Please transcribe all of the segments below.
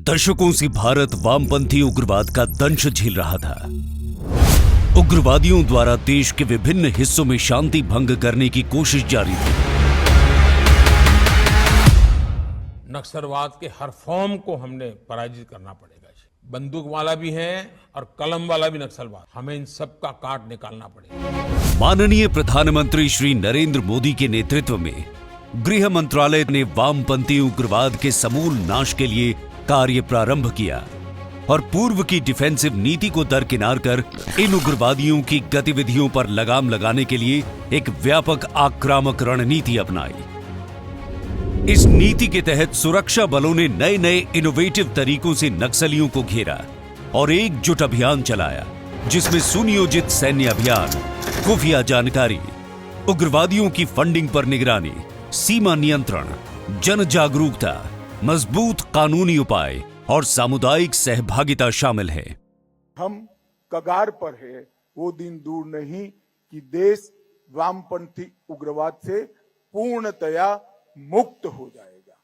दशकों से भारत वामपंथी उग्रवाद का दंश झेल रहा था। उग्रवादियों द्वारा देश के विभिन्न हिस्सों में शांति भंग करने की कोशिश जारी थी। नक्सलवाद के हर फॉर्म को हमने पराजित करना पड़ेगा। बंदूक वाला भी है और कलम वाला भी नक्सलवाद, हमें इन सब का काट निकालना पड़ेगा। माननीय प्रधानमंत्री श्री नरेंद्र मोदी के नेतृत्व में गृह मंत्रालय ने वामपंथी उग्रवाद के समूल नाश के लिए कार्य प्रारंभ किया और पूर्व की डिफेंसिव नीति को दरकिनार कर इन उग्रवादियों की गतिविधियों पर लगाम लगाने के लिए एक व्यापक आक्रामक रणनीति अपनाई। इस नीति के तहत सुरक्षा बलों ने नए नए इनोवेटिव तरीकों से नक्सलियों को घेरा और एकजुट अभियान चलाया, जिसमें सुनियोजित सैन्य अभियान, खुफिया जानकारी, उग्रवादियों की फंडिंग पर निगरानी, सीमा नियंत्रण, जन जागरूकता, मजबूत कानूनी उपाय और सामुदायिक सहभागिता शामिल है। हम कगार पर है, वो दिन दूर नहीं कि देश वामपंथी उग्रवाद से पूर्णतया मुक्त हो जाएगा।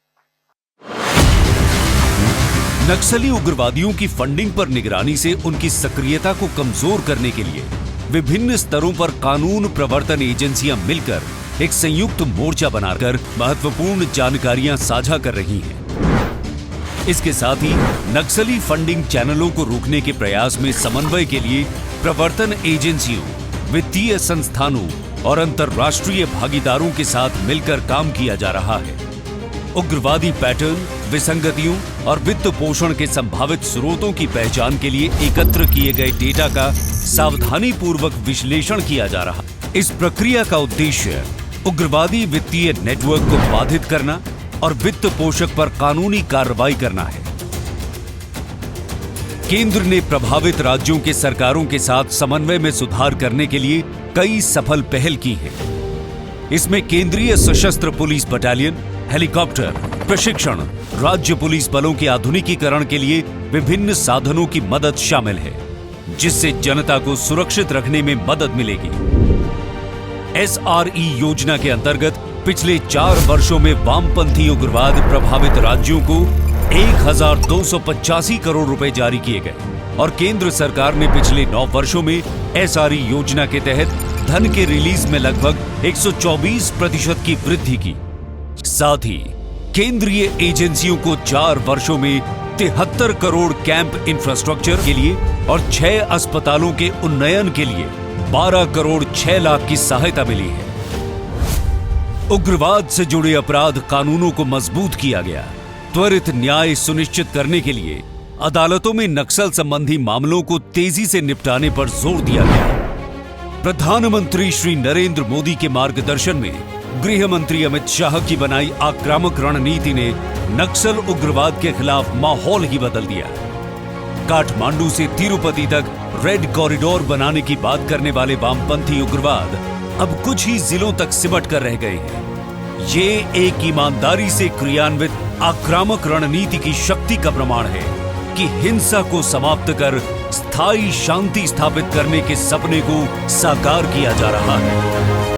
नक्सली उग्रवादियों की फंडिंग पर निगरानी से उनकी सक्रियता को कमजोर करने के लिए विभिन्न स्तरों पर कानून प्रवर्तन एजेंसियां मिलकर एक संयुक्त मोर्चा बनाकर महत्वपूर्ण जानकारियां साझा कर रही हैं। इसके साथ ही नक्सली फंडिंग चैनलों को रोकने के प्रयास में समन्वय के लिए प्रवर्तन एजेंसियों, वित्तीय संस्थानों और अंतर्राष्ट्रीय भागीदारों के साथ मिलकर काम किया जा रहा है। उग्रवादी पैटर्न, विसंगतियों और वित्त पोषण के संभावित स्रोतों की पहचान के लिए एकत्र किए गए डेटा का सावधानी पूर्वक विश्लेषण किया जा रहा है। इस प्रक्रिया का उद्देश्य उग्रवादी वित्तीय नेटवर्क को बाधित करना और वित्त पोषक पर कानूनी कार्रवाई करना है। केंद्र ने प्रभावित राज्यों के सरकारों के साथ समन्वय में सुधार करने के लिए कई सफल पहल की है। इसमें केंद्रीय सशस्त्र पुलिस बटालियन, हेलीकॉप्टर प्रशिक्षण, राज्य पुलिस बलों के आधुनिकीकरण के लिए विभिन्न साधनों की मदद शामिल है, जिससे जनता को सुरक्षित रखने में मदद मिलेगी। SRE योजना के अंतर्गत पिछले 4 वर्षों में वामपंथी उग्रवाद प्रभावित राज्यों को 1285 करोड़ रुपए जारी किए गए और केंद्र सरकार ने पिछले 9 वर्षों में SRE योजना के तहत धन के रिलीज में लगभग 124% की वृद्धि की। साथ ही केंद्रीय एजेंसियों को 4 वर्षों में 73 करोड़ कैंप इंफ्रास्ट्रक्चर के लिए और 6 अस्पतालों के उन्नयन के लिए 12 करोड़ 6 लाख की सहायता मिली है। उग्रवाद से जुड़े अपराध कानूनों को मजबूत किया गया। त्वरित न्याय सुनिश्चित करने के लिए अदालतों में नक्सल संबंधी मामलों को तेजी से निपटाने पर जोर दिया गया। प्रधानमंत्री श्री नरेंद्र मोदी के मार्गदर्शन में गृह मंत्री अमित शाह की बनाई आक्रामक रणनीति ने नक्सल उग्रवाद के खिलाफ माहौल ही बदल दिया। काठमांडू से तिरुपति तक रेड कॉरिडोर बनाने की बात करने वाले वामपंथी उग्रवाद अब कुछ ही जिलों तक सिमट कर रह गए हैं। ये एक ईमानदारी से क्रियान्वित आक्रामक रणनीति की शक्ति का प्रमाण है कि हिंसा को समाप्त कर स्थायी शांति स्थापित करने के सपने को साकार किया जा रहा है।